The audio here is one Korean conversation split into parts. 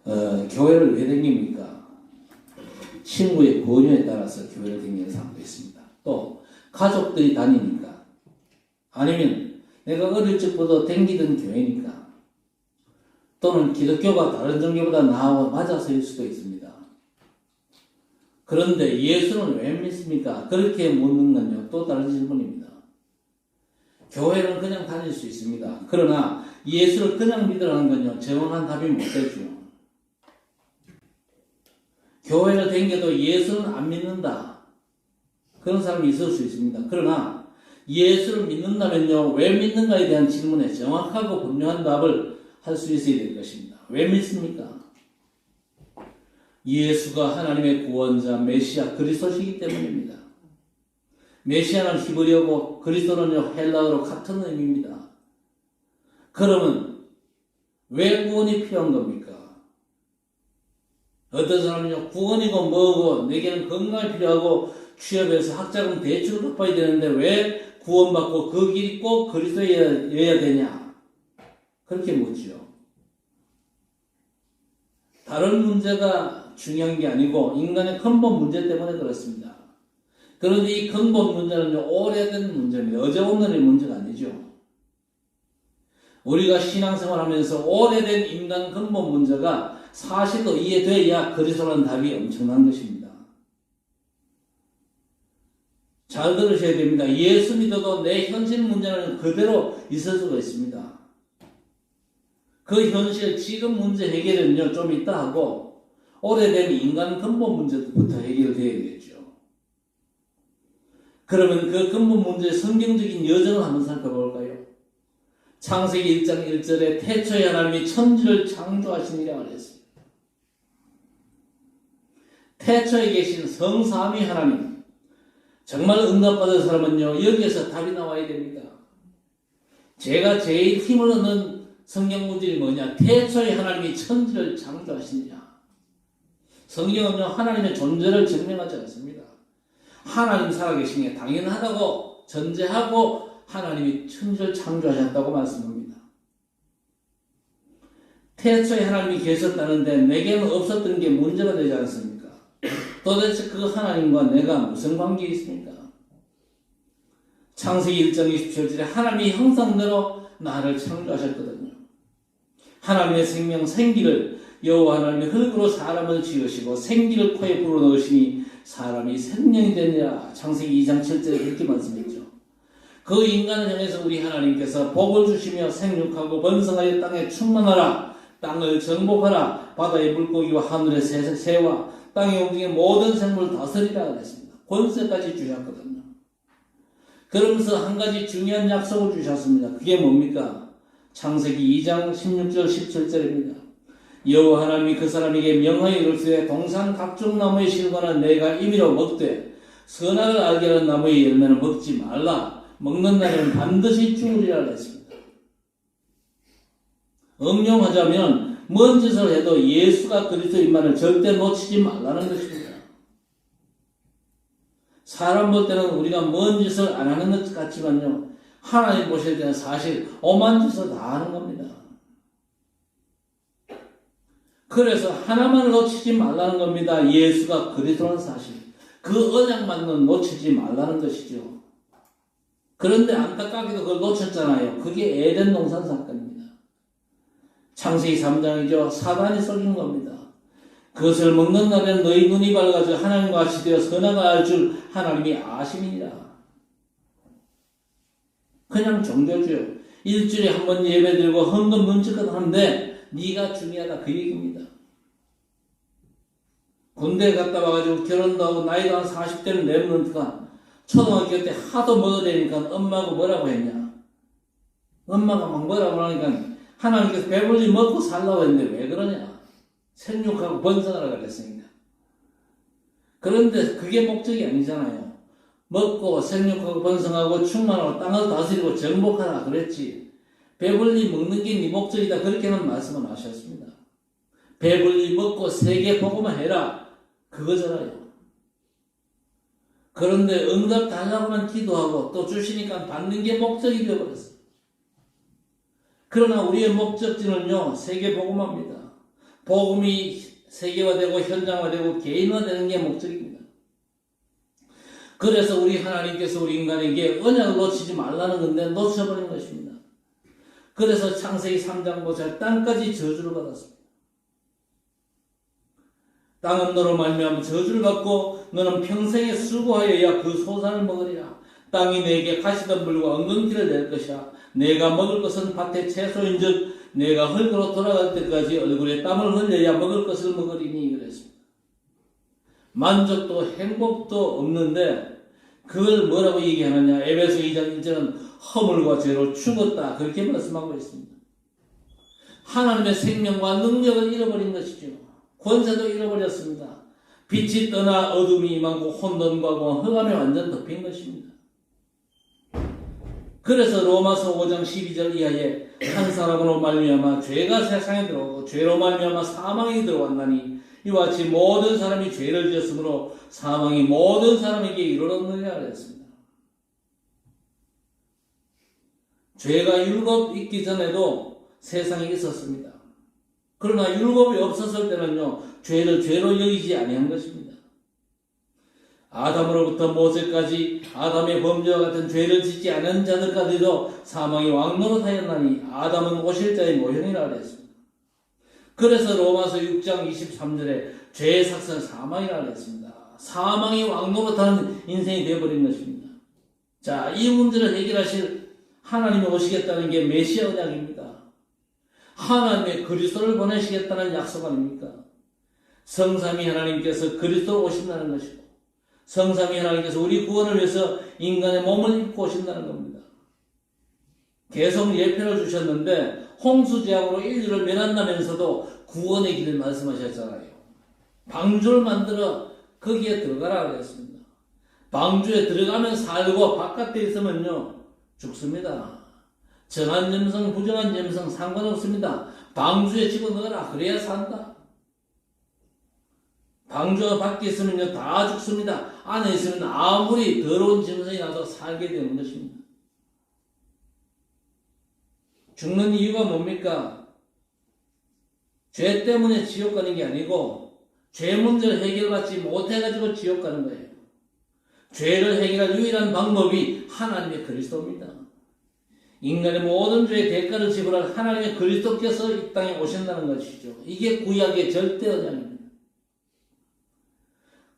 교회를 왜 다닙니까? 친구의 권유에 따라서 교회를 다니는 사람도 있습니다. 또 가족들이 다니니까, 아니면 내가 어릴 적부터 다니던 교회니까, 또는 기독교가 다른 종교보다 나하고 맞아서일 수도 있습니다. 그런데 예수는 왜 믿습니까? 그렇게 묻는 건요, 또 다른 질문입니다. 교회는 그냥 다닐 수 있습니다. 그러나 예수를 그냥 믿으라는 건요, 정확한 답이 못 되죠. 교회를 다녀도 예수는 안 믿는다, 그런 사람이 있을 수 있습니다. 그러나 예수를 믿는다면요, 왜 믿는가에 대한 질문에 정확하고 분명한 답을 할 수 있어야 될 것입니다. 왜 믿습니까? 예수가 하나님의 구원자, 메시아, 그리스도시기 때문입니다. 메시아는 히브리어고 그리스도는요, 헬라어로 같은 의미입니다. 그러면 왜 구원이 필요한 겁니까? 어떤 사람은요, 구원이고 뭐고 내게는 건강이 필요하고 취업해서 학자금 대출을 갚아야 되는데 왜 구원받고 그 길이 꼭 그리스도여야 되냐? 그렇게 묻지요. 다른 문제가 중요한 게 아니고 인간의 근본 문제 때문에 그렇습니다. 그런데 이 근본 문제는 오래된 문제입니다. 어제 오늘의 문제가 아니죠. 우리가 신앙생활하면서 오래된 인간 근본 문제가 사실로 이해돼야 그리스도라는 답이 엄청난 것입니다. 잘 들으셔야 됩니다. 예수 믿어도 내 현실 문제는 그대로 있을 수가 있습니다. 그 현실, 지금 문제 해결은요, 좀 이따 하고, 오래된 인간 근본 문제부터 해결되어야겠죠. 그러면 그 근본 문제의 성경적인 여정을 한번 살펴볼까요? 창세기 1장 1절에 태초에 하나님이 천지를 창조하시니라 그랬습니다. 태초에 계신 성삼위 하나님, 정말 응답받은 사람은요, 여기에서 답이 나와야 됩니다. 제가 제일 힘을 얻는 성경 문제이 뭐냐? 태초에 하나님이 천지를 창조하시느냐? 성경은요, 하나님의 존재를 증명하지 않습니다. 하나님 살아계신 게 당연하다고 전제하고 하나님이 천지를 창조하셨다고 말씀합니다. 태초에 하나님이 계셨다는데 내게는 없었던 게 문제가 되지 않습니까? 도대체 그 하나님과 내가 무슨 관계 있습니까? 창세기 1장 27절에 하나님이 형상대로 나를 창조하셨거든요. 하나님의 생명 생기를 여호와 하나님이 흙으로 사람을 지으시고 생기를 코에 불어넣으시니 사람이 생명이 되느라. 창세기 2장 7절에 그렇게 말씀했죠. 그 인간을 향해서 우리 하나님께서 복을 주시며 생육하고 번성하여 땅에 충만하라, 땅을 정복하라, 바다의 물고기와 하늘의 새와 땅에 움직이는 모든 생물을 다스리라 그랬습니다. 권세까지 주셨거든요. 그러면서 한 가지 중요한 약속을 주셨습니다. 그게 뭡니까? 창세기 2장 16절 17절입니다. 여호와 하나님이 그 사람에게 명하여 이르시되 동산 각종 나무의 실과는 내가 임의로 먹되 선악을 알게 하는 나무의 열매는 먹지 말라. 먹는 날에는 반드시 죽으리라 했습니다. 응용하자면 뭔 짓을 해도 예수가 그리스도인만을 절대 놓치지 말라는 것입니다. 사람 볼 때는 우리가 뭔 짓을 안 하는 것 같지만요, 하나님 보실 때는 사실 오만 짓을 다 하는 겁니다. 그래서 하나만을 놓치지 말라는 겁니다. 예수가 그리스도라는 사실. 그 언약만은 놓치지 말라는 것이죠. 그런데 안타깝게도 그걸 놓쳤잖아요. 그게 에덴 동산 사건입니다. 창세기 3장이죠. 사단이 속인 겁니다. 그것을 먹는 날에는 너희 눈이 밝아져 하나님과 같이 되어 선악을 알 줄 하나님이 아심이니라. 그냥 종교죠. 일주일에 한 번 예배 드리고 헌금 눈치껏 하는데 네가 중요하다, 그 얘기입니다. 군대 갔다 와가지고 결혼도 하고 나이도 한 40대는 랩런트가 초등학교 때 하도 먹어대니까 엄마가 뭐라고 했냐? 엄마가 막 뭐라고 하니까 하나님께서 배불리 먹고 살라고 했는데 왜 그러냐? 생육하고 번성하라 그랬으니까. 그런데 그게 목적이 아니잖아요. 먹고 생육하고 번성하고 충만하고 땅을 다스리고 정복하라 그랬지. 배불리 먹는 게 네 목적이다, 그렇게는 말씀을 하셨습니다. 배불리 먹고 세계 복음만 해라, 그거잖아요. 그런데 응답 달라고만 기도하고 또 주시니까 받는 게 목적이 되어버렸어요. 그러나 우리의 목적지는요, 세계 복음화입니다. 복음이 세계화되고 현장화되고 개인화되는 게 목적입니다. 그래서 우리 하나님께서 우리 인간에게 언약을 놓치지 말라는 건데 놓쳐버린 것입니다. 그래서 창세기 3장 보자 땅까지 저주를 받았습니다. 땅은 너로 말미암아 저주를 받고 너는 평생에 수고하여야 그 소산을 먹으리라. 땅이 내게 가시덤불과 엉겅퀴를 낼 것이라. 내가 먹을 것은 밭의 채소인즉 내가 흙으로 돌아갈 때까지 얼굴에 땀을 흘려야 먹을 것을 먹으리니 그랬습니다. 만족도 행복도 없는데 그걸 뭐라고 얘기하느냐. 에베소 2장 1절은 허물과 죄로 죽었다 그렇게 말씀하고 있습니다. 하나님의 생명과 능력을 잃어버린 것이죠. 권세도 잃어버렸습니다. 빛이 떠나 어둠이 임하고 혼돈과 흑암에 완전 덮인 것입니다. 그래서 로마서 5장 12절 이하에 한 사람으로 말미암아 죄가 세상에 들어오고 죄로 말미암아 사망이 들어왔나니 이와 같이 모든 사람이 죄를 지었으므로 사망이 모든 사람에게 이르렀느니라 그랬습니다. 죄가 율법 있기 전에도 세상에 있었습니다. 그러나 율법이 없었을 때는요, 죄를 죄로 여기지 아니한 것입니다. 아담으로부터 모세까지 아담의 범죄와 같은 죄를 짓지 않은 자들까지도 사망이 왕노릇하였나니 아담은 오실자의 모형이라 그랬습니다. 그래서 로마서 6장 23절에 죄의 삭선 사망이라 그랬습니다. 사망이 왕노릇하는 인생이 되어버린 것입니다. 자, 이 문제를 해결하실 하나님이 오시겠다는 게 메시아 언약입니다. 하나님의 그리스도를 보내시겠다는 약속 아닙니까? 성삼위 하나님께서 그리스도로 오신다는 것이고 성삼위 하나님께서 우리 구원을 위해서 인간의 몸을 입고 오신다는 겁니다. 계속 예표를 주셨는데 홍수재앙으로 인류를 멸한다면서도 구원의 길을 말씀하셨잖아요. 방주를 만들어 거기에 들어가라 그랬습니다. 방주에 들어가면 살고 바깥에 있으면요 죽습니다. 정한 점성 부정한 점성 상관없습니다. 방주에 집어넣어라 그래야 산다. 방주가 밖에 있으면요 다 죽습니다. 안에 있으면 아무리 더러운 점성이 나도 살게 되는 것입니다. 죽는 이유가 뭡니까? 죄 때문에 지옥 가는 게 아니고 죄 문제를 해결받지 못해가지고 지옥 가는 거예요. 죄를 해결할 유일한 방법이 하나님의 그리스도입니다. 인간의 모든 죄의 대가를 지불할 하나님의 그리스도께서 이 땅에 오신다는 것이죠. 이게 구약의 절대 언약입니다.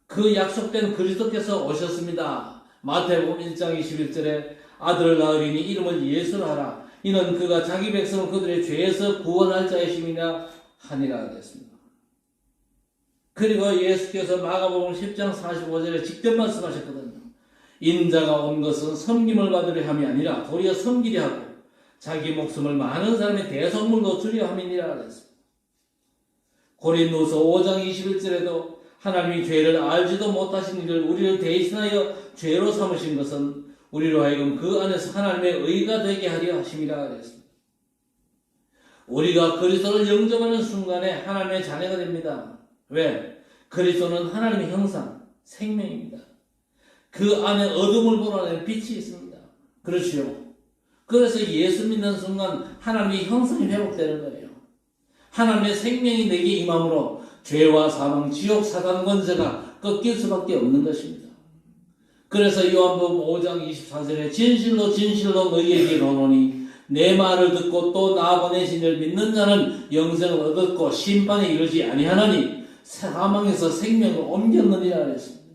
그 약속된 그리스도께서 오셨습니다. 마태복음 1장 21절에 아들을 낳으리니 이름을 예수라 하라. 이는 그가 자기 백성을 그들의 죄에서 구원할 자이심이라 하니라 그랬습니다. 그리고 예수께서 마가복음 10장 45절에 직접 말씀하셨거든요. 인자가 온 것은 섬김을 받으려 함이 아니라 도리어 섬기려 하고 자기 목숨을 많은 사람의 대속물로 주려 함이니라 그랬습니다. 고린도서 5장 21절에도 하나님이 죄를 알지도 못하신 이를 우리를 대신하여 죄로 삼으신 것은 우리로 하여금 그 안에서 하나님의 의가 되게 하려 하심이라 그랬습니다. 우리가 그리스도를 영접하는 순간에 하나님의 자녀가 됩니다. 왜? 그리스도는 하나님의 형상, 생명입니다. 그 안에 어둠을 몰아내는 빛이 있습니다. 그렇지요. 그래서 예수 믿는 순간 하나님의 형상이 회복되는 거예요. 하나님의 생명이 내게 임함으로 죄와 사망, 지옥, 사단 권세가 꺾일 수밖에 없는 것입니다. 그래서 요한복음 5장 24절에 진실로 진실로 너희에게 이르노니 내 말을 듣고 또 나 보내신 이를 믿는 자는 영생을 얻었고 심판에 이르지 아니하나니 사망에서 생명을 옮겼느니라 했습니다.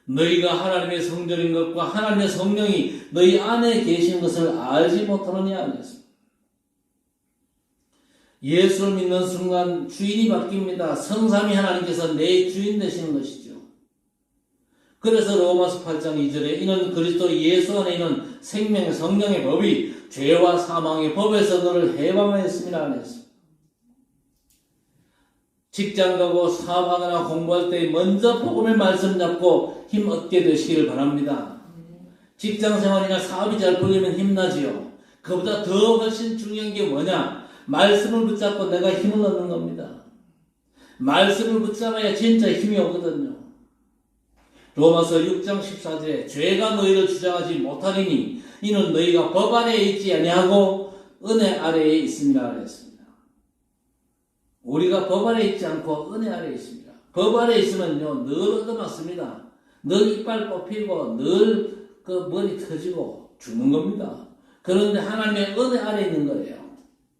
너희가 하나님의 성전인 것과 하나님의 성령이 너희 안에 계신 것을 알지 못하느냐 했습니다. 예수를 믿는 순간 주인이 바뀝니다. 성삼위 하나님께서 내 주인 되시는 것이죠. 그래서 로마서 8장 2절에 이는 그리스도 예수 안에 있는 생명의 성령의 법이 죄와 사망의 법에서 너를 해방하였음이라 했습니다. 직장 가고 사업하거나 공부할 때 먼저 복음의 말씀 잡고 힘 얻게 되시기를 바랍니다. 직장 생활이나 사업이 잘 풀리면 힘나지요. 그보다 더 훨씬 중요한 게 뭐냐? 말씀을 붙잡고 내가 힘을 얻는 겁니다. 말씀을 붙잡아야 진짜 힘이 오거든요. 로마서 6장 14절에 죄가 너희를 주장하지 못하리니 이는 너희가 법 아래에 있지 아니하고 은혜 아래에 있음이라 그랬습니다. 우리가 법 아래 있지 않고 은혜 아래 있습니다. 법 아래 있으면요, 늘 얻어맞습니다. 늘 이빨 뽑히고, 늘 그 머리 터지고 죽는 겁니다. 그런데 하나님의 은혜 아래 있는 거예요.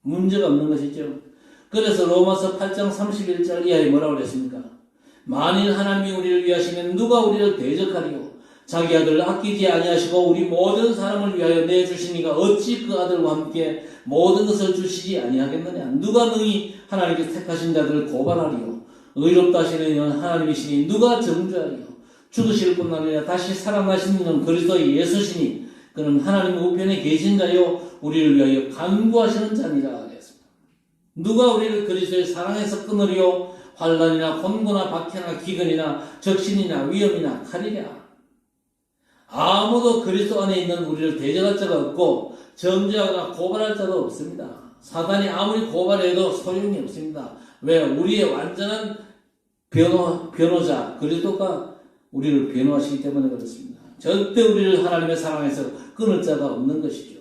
문제가 없는 것이죠. 그래서 로마서 8장 31절 이하에 뭐라고 그랬습니까? 만일 하나님이 우리를 위하시면 누가 우리를 대적하리요? 자기 아들을 아끼지 아니하시고 우리 모든 사람을 위하여 내주시니까 어찌 그 아들과 함께 모든 것을 주시지 아니하겠느냐? 누가 능히 하나님께서 택하신 자들을 고발하리요? 의롭다 하시는 이는 하나님이시니 누가 정죄하리요? 죽으실 뿐 아니라 다시 살아나신 이는 그리스도 예수시니 그는 하나님 우편에 계신 자요 우리를 위하여 간구하시는 자니라 그랬습니다. 누가 우리를 그리스도의 사랑에서 끊으리요? 환난이나 곤고나 박해나 기근이나 적신이나 위험이나 칼이랴. 아무도 그리스도 안에 있는 우리를 대적할 자가 없고 정죄하거나 고발할 자도 없습니다. 사단이 아무리 고발해도 소용이 없습니다. 왜? 우리의 완전한 변호자 그리스도가 우리를 변호하시기 때문에 그렇습니다. 절대 우리를 하나님의 사랑에서 끊을 자가 없는 것이죠.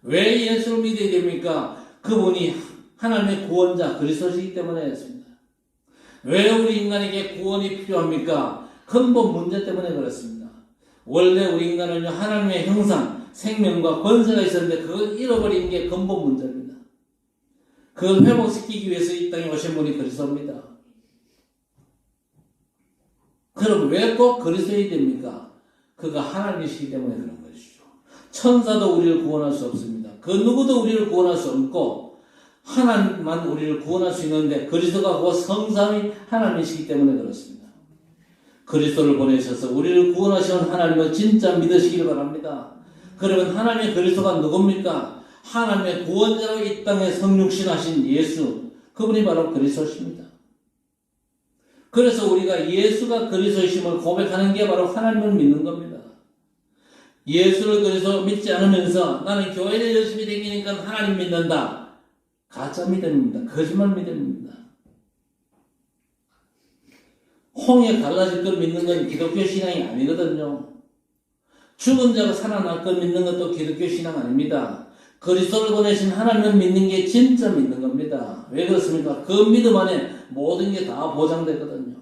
왜 예수를 믿어야 됩니까? 그분이 하나님의 구원자 그리스도시기 때문에 그렇습니다. 왜 우리 인간에게 구원이 필요합니까? 근본 문제 때문에 그렇습니다. 원래 우리 인간은요, 하나님의 형상, 생명과 권세가 있었는데 그걸 잃어버린 게 근본 문제입니다. 그걸 회복시키기 위해서 이 땅에 오신 분이 그리스도입니다. 그럼 왜 꼭 그리스도인이 됩니까? 그가 하나님이시기 때문에 그런 것이죠. 천사도 우리를 구원할 수 없습니다. 그 누구도 우리를 구원할 수 없고 하나님만 우리를 구원할 수 있는데 그리스도가 그 성삼위 하나님이시기 때문에 그렇습니다. 그리스도를 보내셔서 우리를 구원하시는 하나님을 진짜 믿으시기를 바랍니다. 그러면 하나님의 그리스도가 누굽니까? 하나님의 구원자로 이 땅에 성육신하신 예수, 그분이 바로 그리스도십니다. 그래서 우리가 예수가 그리스도이심을 고백하는 게 바로 하나님을 믿는 겁니다. 예수를 그래서 믿지 않으면서 나는 교회를 열심히 다니니까 하나님 믿는다. 가짜 믿음입니다. 거짓말 믿음입니다. 홍해 갈라질 걸 믿는 건 기독교 신앙이 아니거든요. 죽은 자가 살아날 걸 믿는 것도 기독교 신앙 아닙니다. 그리스도를 보내신 하나님을 믿는 게 진짜 믿는 겁니다. 왜 그렇습니까? 그 믿음 안에 모든 게 다 보장되거든요.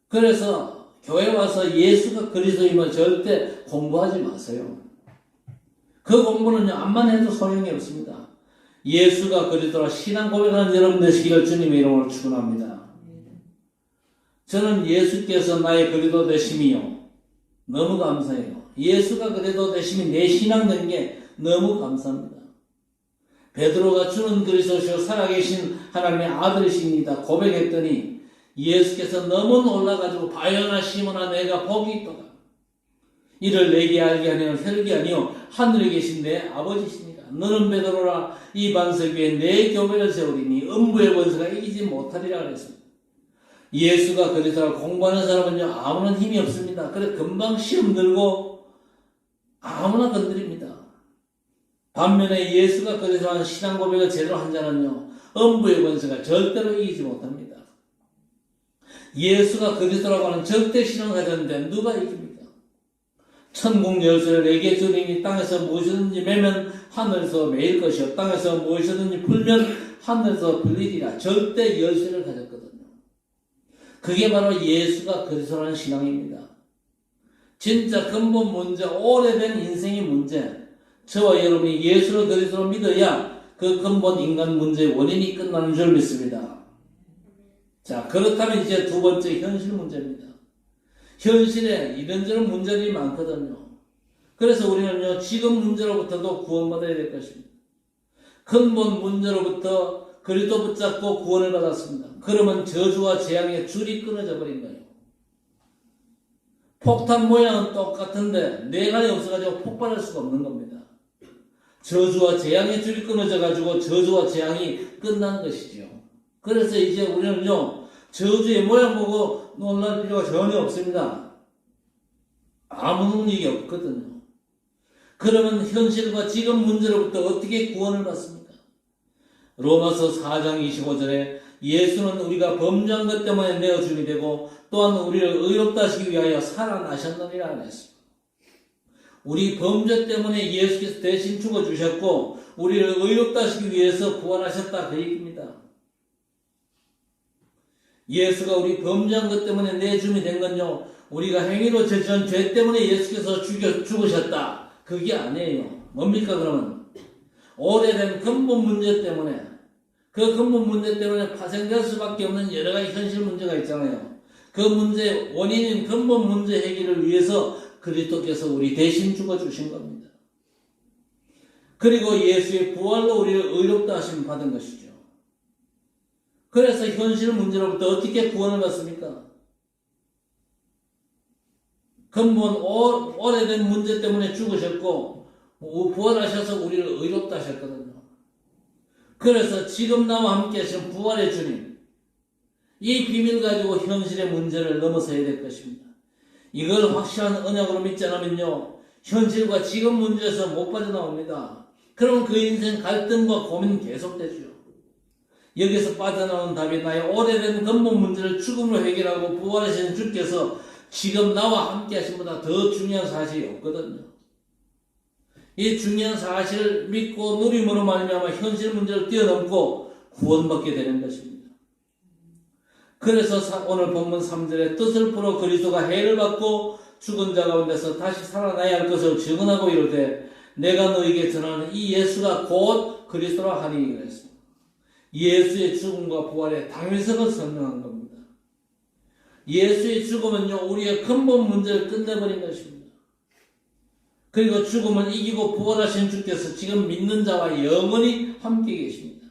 그래서 교회 와서 예수가 그리스도임을 절대 공부하지 마세요. 그 공부는요, 암만 해도 소용이 없습니다. 예수가 그리스도라 신앙 고백하는 여러분 되시기를 주님의 이름으로 축원합니다. 저는 예수께서 나의 그리스도 되심이요, 너무 감사해요. 예수가 그리스도 되심이 내 신앙 된 게 너무 감사합니다. 베드로가 주는 그리스도시요 살아계신 하나님의 아들이십니다 고백했더니 예수께서 너무 놀라가지고 바요나 시몬아 내가 복이 있도다. 이를 내게 알게 하는 혈기 아니요 하늘에 계신 내 아버지시니라. 너는 베드로라 이 반석 위에 내 교회를 세우리니 음부의 권세가 이기지 못하리라 그랬습니다. 예수가 그리스도를 공부하는 사람은요 아무런 힘이 없습니다. 그래 금방 시험 들고 아무나 건드립니다. 반면에 예수가 그리스도 한 신앙 고백을 제대로 한 자는요 음부의 권세가 절대로 이기지 못합니다. 예수가 그리스도라고 하는 절대 신앙을 가졌는데 누가 이깁니까? 천국 열쇠를 내게 주리니 땅에서 무엇이든지 매면 하늘에서 매일 것이요 땅에서 무엇이든지 풀면 하늘에서 풀리리라. 절대 열쇠를 가졌거든요. 그게 바로 예수가 그리스도라는 신앙입니다. 진짜 근본 문제, 오래된 인생의 문제, 저와 여러분이 예수를 그리스도로 믿어야 그 근본 인간 문제의 원인이 끝나는 줄 믿습니다. 자, 그렇다면 이제 두 번째 현실 문제입니다. 현실에 이런저런 문제들이 많거든요. 그래서 우리는요, 지금 문제로부터도 구원받아야 될 것입니다. 근본 문제로부터 그리스도 붙잡고 구원을 받았습니다. 그러면 저주와 재앙의 줄이 끊어져 버린 거예요. 폭탄 모양은 똑같은데 내관이 없어가지고 폭발할 수가 없는 겁니다. 저주와 재앙의 줄이 끊어져가지고 저주와 재앙이 끝난 것이죠. 그래서 이제 우리는요, 저주의 모양 보고 놀랄 필요가 전혀 없습니다. 아무 능력이 없거든요. 그러면 현실과 지금 문제로부터 어떻게 구원을 받습니까? 로마서 4장 25절에 예수는 우리가 범죄한 것 때문에 내어줌이 되고 또한 우리를 의롭다 하시기 위하여 살아나셨느니라 했습니다. 우리 범죄 때문에 예수께서 대신 죽어주셨고 우리를 의롭다 하시기 위해서 부활하셨다 그 얘기입니다. 예수가 우리 범죄한 것 때문에 내 주님이 된 건요, 우리가 행위로 저지른 죄 때문에 예수께서 죽으셨다 그게 아니에요. 뭡니까 그러면? 오래된 근본 문제 때문에, 그 근본 문제 때문에 파생될 수밖에 없는 여러 가지 현실 문제가 있잖아요. 그 문제 원인인 근본 문제 해결을 위해서 그리스도께서 우리 대신 죽어주신 겁니다. 그리고 예수의 부활로 우리를 의롭다 하심 받은 것이죠. 그래서 현실 문제로부터 어떻게 구원을 받습니까? 근본 오래된 문제 때문에 죽으셨고 부활하셔서 우리를 의롭다 하셨거든요. 그래서 지금 나와 함께 하신 부활의 주님, 이 비밀 가지고 현실의 문제를 넘어서야 될 것입니다. 이걸 확실한 언약으로 믿지 않으면요, 현실과 지금 문제에서 못 빠져나옵니다. 그럼 그 인생 갈등과 고민 계속되죠. 여기서 빠져나오는 답이 나의 오래된 근본 문제를 죽음으로 해결하고 부활하신 주께서 지금 나와 함께 하신보다 더 중요한 사실이 없거든요. 이 중요한 사실을 믿고 누림으로 말미암아 현실 문제를 뛰어넘고 구원받게 되는 것입니다. 그래서 오늘 본문 3절에 뜻을 풀어 그리스도가 해를 받고 죽은 자 가운데서 다시 살아나야 할 것을 증언하고 이르되 내가 너에게 전하는 이 예수가 곧 그리스도라 하니 그랬습니다. 예수의 죽음과 부활의 당위성을 설명한 겁니다. 예수의 죽음은요, 우리의 근본 문제를 끝내버린 것입니다. 그리고 죽음을 이기고 부활하신 주께서 지금 믿는 자와 영원히 함께 계십니다.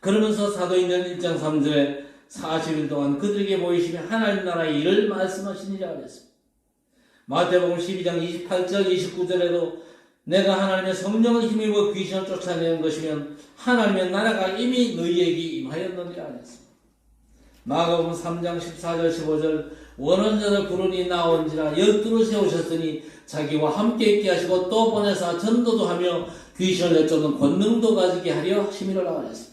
그러면서 사도행전 1장 3절에 40일 동안 그들에게 보이시며 하나님 나라의 일을 말씀하시니라 그랬습니다. 마태복음 12장 28절 29절에도 내가 하나님의 성령을 힘입어 귀신을 쫓아내는 것이면 하나님의 나라가 이미 너희에게 임하였느니라 하였습니다. 마가복음 3장 14절 15절 원하는 자를 부르니 나온지라 열두를 세우셨으니 자기와 함께 있게 하시고 또 보내사 전도도 하며 귀신을 내쫓는 권능도 가지게 하려 하심이라 하였습니다.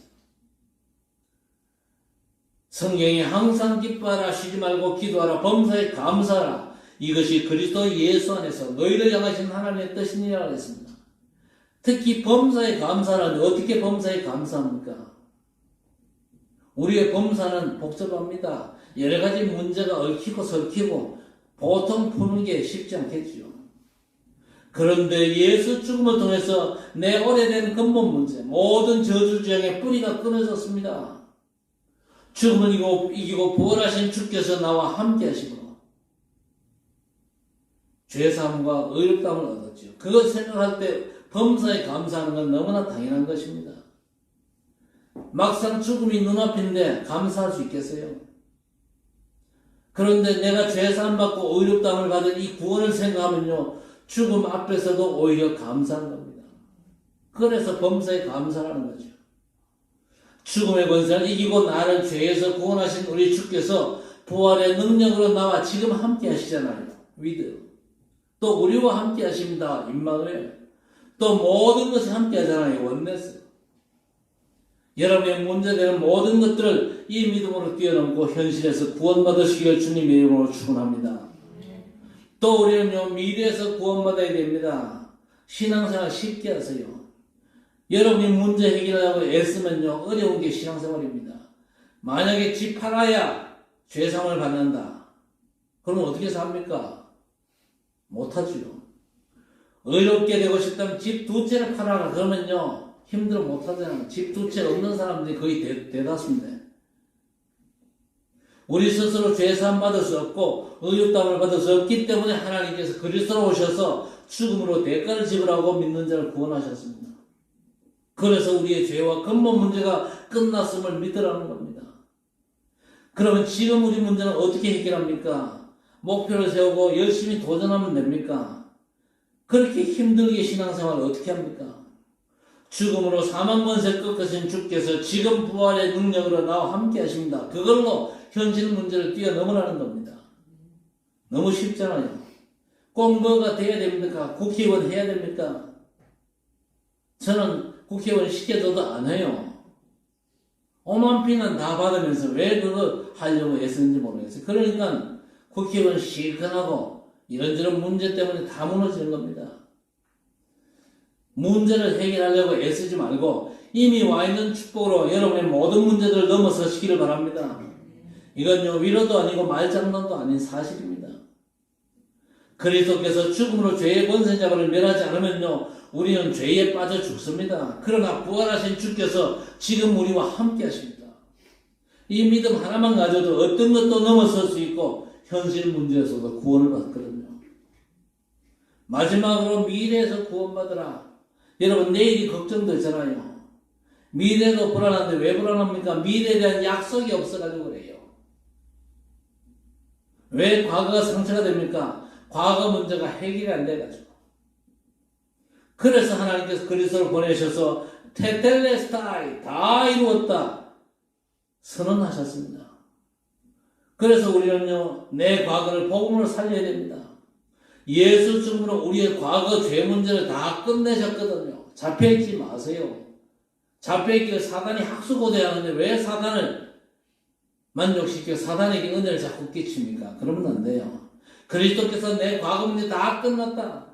성경에 항상 기뻐하라, 쉬지 말고 기도하라, 범사에 감사하라, 이것이 그리스도 예수 안에서 너희를 향하신 하나님의 뜻이니라 했습니다. 특히 범사에 감사하라는데 어떻게 범사에 감사합니까? 우리의 범사는 복잡합니다. 여러 가지 문제가 얽히고 설키고 보통 푸는 게 쉽지 않겠죠. 그런데 예수 죽음을 통해서 내 오래된 근본 문제, 모든 저주죄의 뿌리가 끊어졌습니다. 죽음을 이기고 부활하신 주께서 나와 함께 하시고 죄사함과 의롭다함을 얻었죠. 그것 생각할 때 범사에 감사하는 건 너무나 당연한 것입니다. 막상 죽음이 눈앞인데 감사할 수 있겠어요? 그런데 내가 죄사함 받고 의롭다함을 받은 이 구원을 생각하면요, 죽음 앞에서도 오히려 감사한 겁니다. 그래서 범사에 감사하는 거죠. 죽음의 권세를 이기고 나를 죄에서 구원하신 우리 주께서 부활의 능력으로 나와 지금 함께 하시잖아요. 위드. 또 우리와 함께 하십니다. 임마누엘. 또 모든 것이 함께 하잖아요. 원네스. 여러분의 문제되는 모든 것들을 이 믿음으로 뛰어넘고 현실에서 구원받으시길 주님의 이름으로 축원합니다. 또 우리는요, 미래에서 구원받아야 됩니다. 신앙생활 쉽게 하세요. 여러분이 문제 해결하려고 애쓰면요, 어려운 게 신앙생활입니다. 만약에 집 팔아야 죄상을 받는다. 그럼 어떻게 삽니까? 못하지요. 의롭게 되고 싶다면 집 두 채를 팔아라. 그러면요, 힘들어 못하잖아요. 집 두 채 없는 사람들이 거의 대다수인데. 우리 스스로 죄사함 받을 수 없고 의롭다함을 받을 수 없기 때문에 하나님께서 그리스도로 오셔서 죽음으로 대가를 지불하고 믿는 자를 구원하셨습니다. 그래서 우리의 죄와 근본 문제가 끝났음을 믿으라는 겁니다. 그러면 지금 우리 문제는 어떻게 해결합니까? 목표를 세우고 열심히 도전하면 됩니까? 그렇게 힘들게 신앙생활을 어떻게 합니까? 죽음으로 사망 권세 꺾으신 주께서 지금 부활의 능력으로 나와 함께 하십니다. 그걸로 현실 문제를 뛰어넘으라는 겁니다. 너무 쉽잖아요. 꼭 뭐가 돼야 됩니까? 국회의원 해야 됩니까? 저는 국회의원 시켜줘도 안 해요. 오만 피는 다 받으면서 왜 그거 하려고 애쓰는지 모르겠어요. 그러니까 국회의원 실컷하고 이런저런 문제 때문에 다 무너지는 겁니다. 문제를 해결하려고 애쓰지 말고 이미 와 있는 축복으로 여러분의 모든 문제들을 넘어서시기를 바랍니다. 이건요, 위로도 아니고 말장난도 아닌 사실입니다. 그리스도께서 죽음으로 죄의 권세자를 멸하지 않으면요, 우리는 죄에 빠져 죽습니다. 그러나 부활하신 주께서 지금 우리와 함께 하십니다. 이 믿음 하나만 가져도 어떤 것도 넘어설 수 있고 현실 문제에서도 구원을 받거든요. 마지막으로 미래에서 구원받으라. 여러분, 내일이 걱정되잖아요. 미래도 불안한데 왜 불안합니까? 미래에 대한 약속이 없어가지고 그래요. 왜 과거가 상처가 됩니까? 과거 문제가 해결이 안 돼가지고. 그래서 하나님께서 그리스도를 보내셔서 테텔레스타이, 다 이루었다 선언하셨습니다. 그래서 우리는요, 내 과거를 복음으로 살려야 됩니다. 예수 죽음으로 우리의 과거 죄 문제를 다 끝내셨거든요. 잡혀있지 마세요. 잡혀있기를 사단이 학수고대하는데 왜 사단을 만족시켜 사단에게 은혜를 자꾸 끼칩니까? 그러면 안 돼요. 그리스도께서 내 과거 문제 다 끝났다.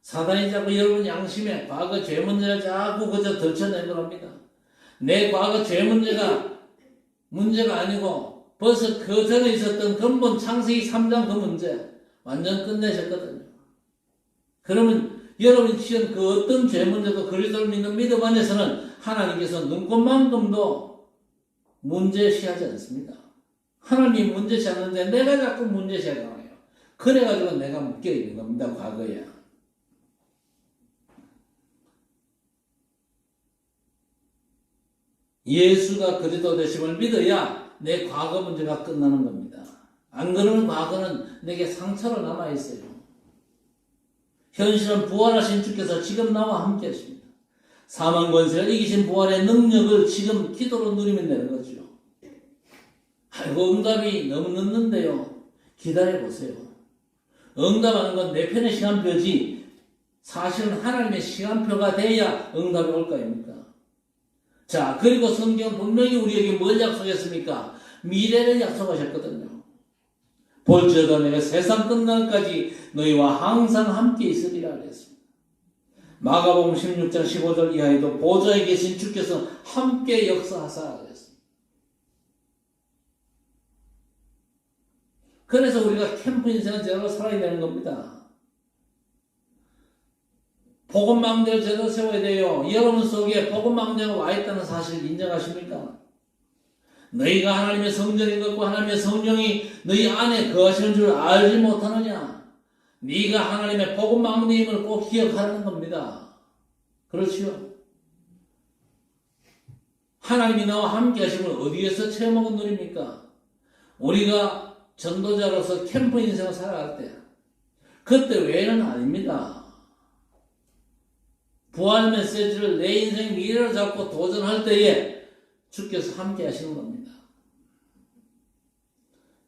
사단이 자꾸 여러분 양심에 과거 죄 문제를 자꾸 그저 덜쳐내고 합니다. 내 과거 죄 문제가 아니고 벌써 그 전에 있었던 근본 창세기 3장 그 문제 완전 끝내셨거든요. 그러면 여러분이 치은 그 어떤 죄 문제도 그리스도를 믿는 믿음 안에서는 하나님께서 눈꽃만큼도 문제시하지 않습니다. 하나님이 문제시 하는데 내가 자꾸 문제시하게 나와요. 그래가지고 내가 묶여있는 겁니다. 과거에. 예수가 그리스도 되심을 믿어야 내 과거 문제가 끝나는 겁니다. 안 그러면 과거는 내게 상처로 남아있어요. 현실은 부활하신 주께서 지금 나와 함께 하십니다. 사망 권세를 이기신 부활의 능력을 지금 기도로 누리면 되는 거죠. 아이고, 응답이 너무 늦는데요. 기다려보세요. 응답하는 건 내 편의 시간표지 사실은 하나님의 시간표가 돼야 응답이 올 거입니까? 자, 그리고 성경은 분명히 우리에게 뭘 약속했습니까? 미래를 약속하셨거든요. 볼지어다 내가 세상 끝날까지 너희와 항상 함께 있으리라 그랬습니다. 마가복음 16장 15절 이하에도 보좌에 계신 주께서 함께 역사하사 그랬습니다. 그래서 우리가 캠프 인생은 제대로 살아야 되는 겁니다. 복음망대를 제대로 세워야 돼요. 여러분 속에 복음망대가 와 있다는 사실을 인정하십니까? 너희가 하나님의 성전인 것과 하나님의 성령이 너희 안에 거하시는 줄 알지 못하느냐? 네가 하나님의 복음망대임을 꼭 기억하는 겁니다. 그렇지요? 하나님이 나와 함께 하심을 어디에서 체험하고 누립니까? 우리가 전도자로서 캠프 인생을 살아갈 때 그때 외에는 아닙니다. 부활 메시지를 내 인생 미래를 잡고 도전할 때에 주께서 함께 하시는 겁니다.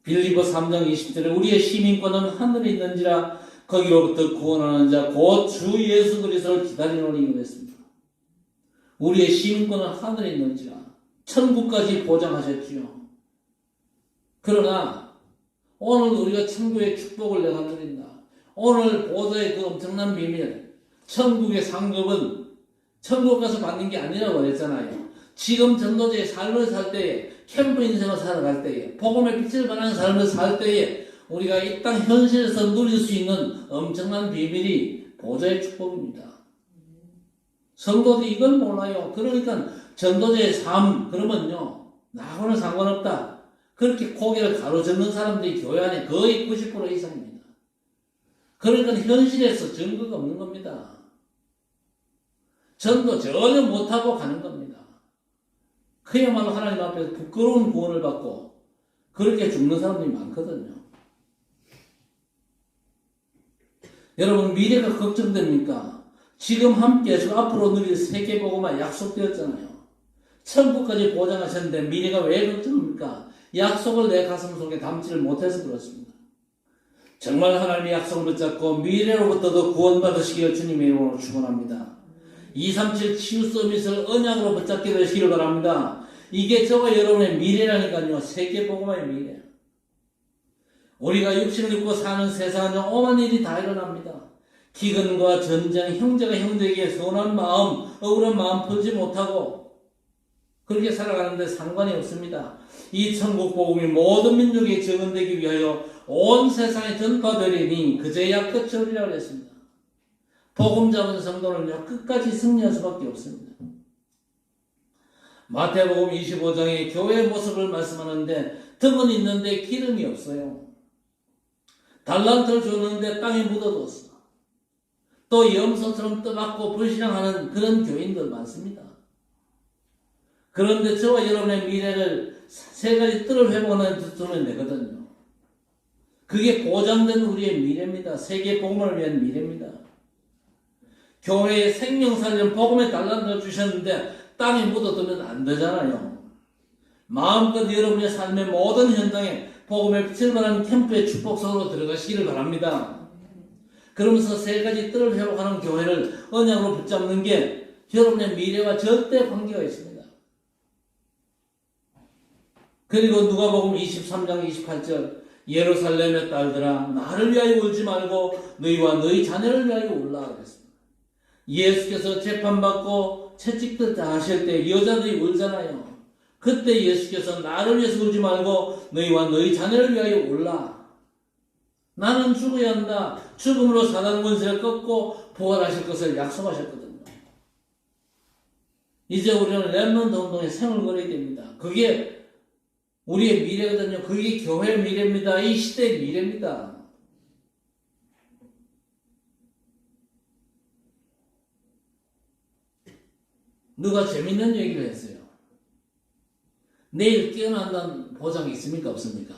빌립보 3장 20절에 우리의 시민권은 하늘에 있는지라 거기로부터 구원하는 자 곧 주 예수 그리스도를 기다리노니 그랬습니다. 우리의 시민권은 하늘에 있는지라 천국까지 보장하셨지요. 그러나 오늘 우리가 천국의 축복을 내가 누린다. 오늘 보좌의 그 엄청난 비밀, 천국의 상급은 천국 가서 받는 게 아니라고 그랬잖아요. 지금 전도자의 삶을 살 때에, 캠프 인생을 살아갈 때에, 복음의 빛을 발하는 삶을 살 때에 우리가 이 땅 현실에서 누릴 수 있는 엄청난 비밀이 보좌의 축복입니다. 성도들이 이걸 몰라요. 그러니까 전도자의 삶, 그러면요, 나하고는 상관없다. 그렇게 고개를 가로젓는 사람들이 교회 안에 거의 90% 이상입니다. 그러니까 현실에서 증거가 없는 겁니다. 전도 전혀 못하고 가는 겁니다. 그야말로 하나님 앞에서 부끄러운 구원을 받고 그렇게 죽는 사람들이 많거든요. 여러분, 미래가 걱정됩니까? 지금 함께 하시고 앞으로 누릴 세계복음화 약속되었잖아요. 천국까지 보장하셨는데 미래가 왜 걱정입니까? 약속을 내 가슴 속에 담지를 못해서 그렇습니다. 정말 하나님의 약속을 붙잡고 미래로부터도 구원받으시기를 주님의 이름으로 축원합니다. 237 치유 서밋을 언약으로 붙잡게 되시기를 바랍니다. 이게 저와 여러분의 미래라니까요. 세계복음화의 미래. 우리가 육신을 입고 사는 세상은 오만 일이 다 일어납니다. 기근과 전쟁, 형제가 형제에게 선한 마음, 억울한 마음 풀지 못하고 그렇게 살아가는데 상관이 없습니다. 이 천국 복음이 모든 민족에 증언되기 위하여 온 세상에 전파되리니 그제야 끝이 오리라 그랬습니다. 복음 잡은 성도는요 끝까지 승리할 수밖에 없습니다. 마태복음 25장에 교회의 모습을 말씀하는데 등은 있는데 기름이 없어요. 달란트를 줬는데 땅에 묻어뒀어. 또 염소처럼 떠받고 불신앙하는 그런 교인들 많습니다. 그런데 저와 여러분의 미래를 세 가지 뜰을 회복하는 두면 되거든요. 그게 보장된 우리의 미래입니다. 세계 복음을 위한 미래입니다. 교회에 생명 살리는 복음의 달란트를 주셨는데 땅에 묻어두면 안 되잖아요. 마음껏 여러분의 삶의 모든 현장에 복음의 빛을 발하는 캠프의 축복 속으로 들어가시기를 바랍니다. 그러면서 세 가지 뜰을 회복하는 교회를 언약으로 붙잡는 게 여러분의 미래와 절대 관계가 있습니다. 그리고 누가복음 23장 28절 예루살렘의 딸들아 나를 위하여 울지 말고 너희와 너희 자녀를 위하여 울라 그랬습니다. 예수께서 재판받고 채찍들 당하실 때 여자들이 울잖아요. 그때 예수께서 나를 위해서 울지 말고 너희와 너희 자녀를 위하여 울라. 나는 죽어야 한다. 죽음으로 사단 권세를 꺾고 부활하실 것을 약속하셨거든요. 이제 우리는 렘넌트 운동에 생을 걸어야 됩니다. 그게 우리의 미래거든요. 그게 교회의 미래입니다. 이 시대의 미래입니다. 누가 재밌는 얘기를 했어요. 내일 깨어난다는 보장이 있습니까? 없습니까?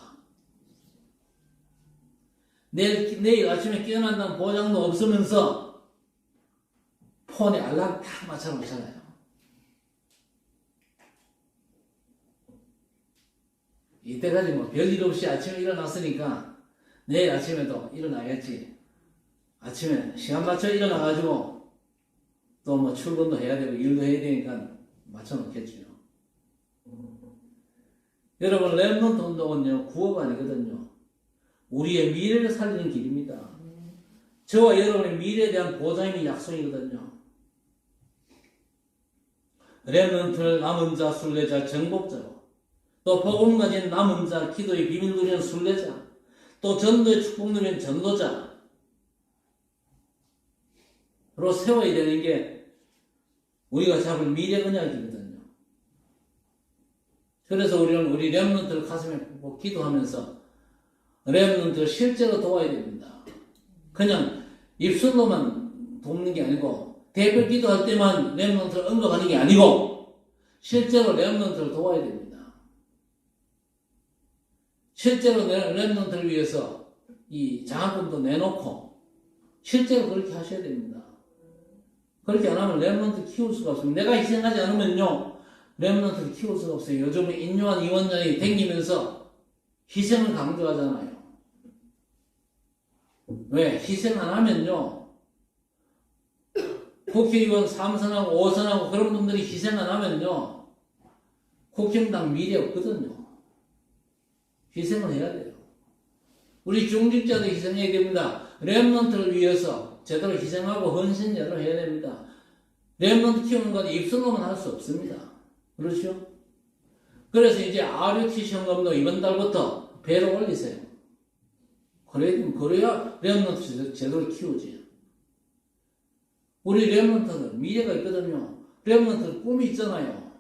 내일 아침에 깨어난다는 보장도 없으면서 폰에 알람 딱 맞춰놓잖아요. 이때까지 뭐 별일 없이 아침에 일어났으니까 내일 아침에도 일어나겠지. 아침에 시간 맞춰 일어나가지고 또 뭐 출근도 해야 되고 일도 해야 되니까 맞춰놓겠죠. 여러분 렘넌트 운동은요 구호가 아니거든요. 우리의 미래를 살리는 길입니다. 저와 여러분의 미래에 대한 보장이 약속이거든요. 렘넌트를 남은 자, 순례자, 정복자로 또 복음 가진 남은 자, 기도의 비밀 누리는 순례자 또 전도의 축복 누리는 전도자로 세워야 되는 게 우리가 잡을 미래 언약이거든요. 그래서 우리는 우리 렘넌트를 가슴에 꼭 기도하면서 렘넌트를 실제로 도와야 됩니다. 그냥 입술로만 돕는 게 아니고 대별 기도할 때만 렘넌트를 언급하는 게 아니고 실제로 렘넌트를 도와야 됩니다. 실제로 렘넌트를 위해서 이 장학금도 내놓고 실제로 그렇게 하셔야 됩니다. 그렇게 안 하면 렘넌트 키울 수가 없습니다. 내가 희생하지 않으면요 렘넌트를 키울 수가 없어요. 요즘에 인요한 이원장이 댕기면서 희생을 강조하잖아요. 왜? 희생 안 하면요 국회의원 3선하고 5선하고 그런 분들이 희생 안 하면요 국힘당 미래 없거든요. 희생을 해야 돼요. 우리 중직자도 희생해야 됩니다. 렘넌트를 위해서 제대로 희생하고 헌신제로 해야 됩니다. 렘넌트 키우는 건 입술로만 할 수 없습니다. 그렇죠? 그래서 이제 RUT 시험금도 이번 달부터 배로 올리세요. 그래야 렘넌트 제대로 키우지. 우리 렘넌트는 미래가 있거든요. 렘넌트 꿈이 있잖아요.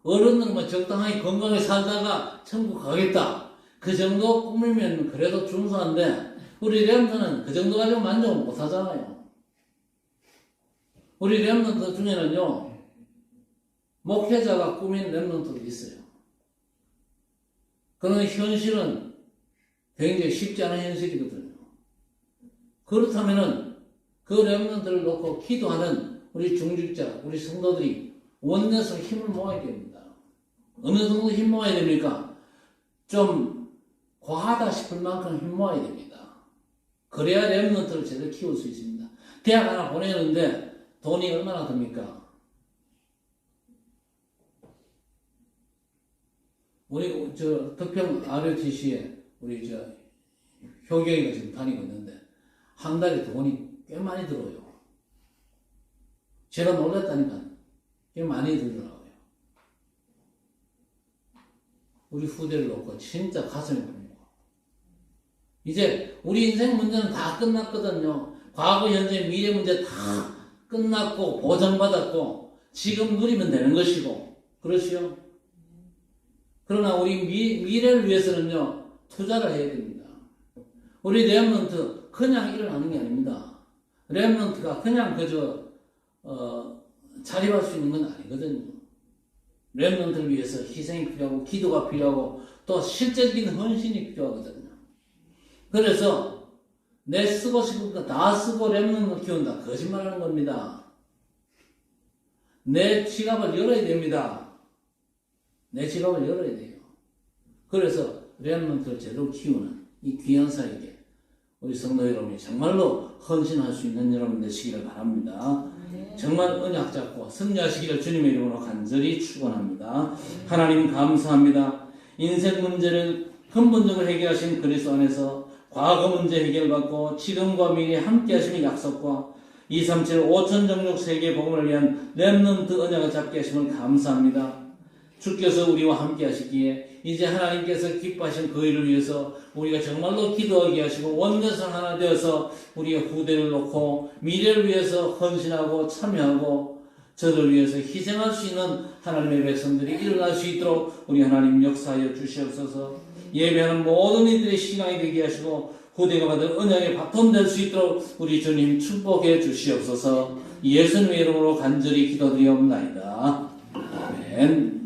어른들은 적당하게 건강하게 살다가 천국 가겠다. 그 정도 꿈이면 그래도 준수한데 우리 렘넌트는 그 정도 가지고 만족을 못 하잖아요. 우리 렘넌트 중에는요 목회자가 꾸민 렘넌트도 있어요. 그러나 현실은 굉장히 쉽지 않은 현실이거든요. 그렇다면은 그 렘넌트를 놓고 기도하는 우리 중직자, 우리 성도들이 원내에서 힘을 모아야 됩니다. 어느 정도 힘 모아야 됩니까? 좀 과하다 싶을 만큼 힘 모아야 됩니다. 그래야 렘넌트를 제대로 키울 수 있습니다. 대학 하나 보내는데 돈이 얼마나 듭니까? 우리 덕평 RUTC에 우리 효경이가 지금 다니고 있는데 한 달에 돈이 꽤 많이 들어요. 제가 놀랐다니까 꽤 많이 들더라고요. 우리 후대를 놓고 진짜 가슴이 아픕니다. 이제 우리 인생 문제는 다 끝났거든요. 과거, 현재, 미래 문제 다 끝났고 보장받았고 지금 누리면 되는 것이고 그렇지요? 그러나 우리 미래를 위해서는요 투자를 해야 됩니다. 우리 렘넌트 그냥 일어나는 게 아닙니다. 렘넌트가 그냥 그저 자립할 수 있는 건 아니거든요. 렘넌트를 위해서 희생이 필요하고 기도가 필요하고 또 실제적인 헌신이 필요하거든요. 그래서 내 쓰고 싶은 거 다 쓰고 렘넌트를 키운다. 거짓말하는 겁니다. 내 지갑을 열어야 됩니다. 내 지갑을 열어야 돼요. 그래서 렘넌트를 제대로 키우는 이 귀한 사역에 우리 성도 여러분이 정말로 헌신할 수 있는 여러분 되시기를 바랍니다. 정말 언약 잡고 승리하시기를 주님의 이름으로 간절히 축원합니다. 하나님 감사합니다. 인생 문제를 근본적으로 해결하신 그리스도 안에서 과거 문제 해결받고 지금과 미래에 함께 하시는 약속과 237 5천 종족 세계 복음을 위한 렘넌트 언약을 잡게 하심을 감사합니다. 주께서 우리와 함께 하시기에 이제 하나님께서 기뻐하신 그 일을 위해서 우리가 정말로 기도하게 하시고 원내선 하나 되어서 우리의 후대를 놓고 미래를 위해서 헌신하고 참여하고 저를 위해서 희생할 수 있는 하나님의 백성들이 일어날 수 있도록 우리 하나님 역사하여 주시옵소서. 예배하는 모든 이들의 신앙이 되게 하시고 후대가 받을 언약의 바톤 될 수 있도록 우리 주님 축복해 주시옵소서. 예수님의 이름으로 간절히 기도드리옵나이다. 아멘.